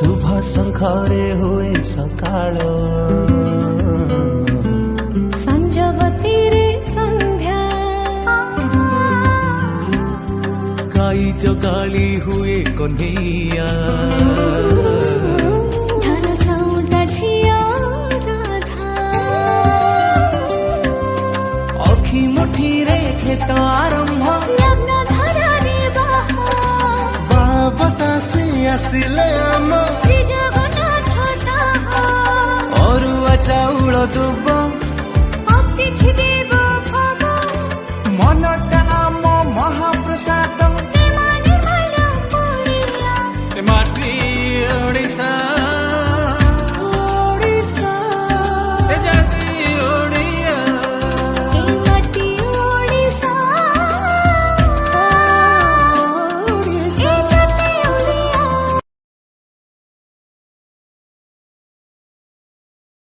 शुभ शंखरे हुए सकाळ संजवती रे संध्या काई जगाली हुए कन्हैया धन साउंटा झिया राधा अखी मुठी रे खेत आरंभ लग्न धरा रे बाहा बाबता से आसिले आम श्री जगन्नाथ साहा अरुआ चाउल दुब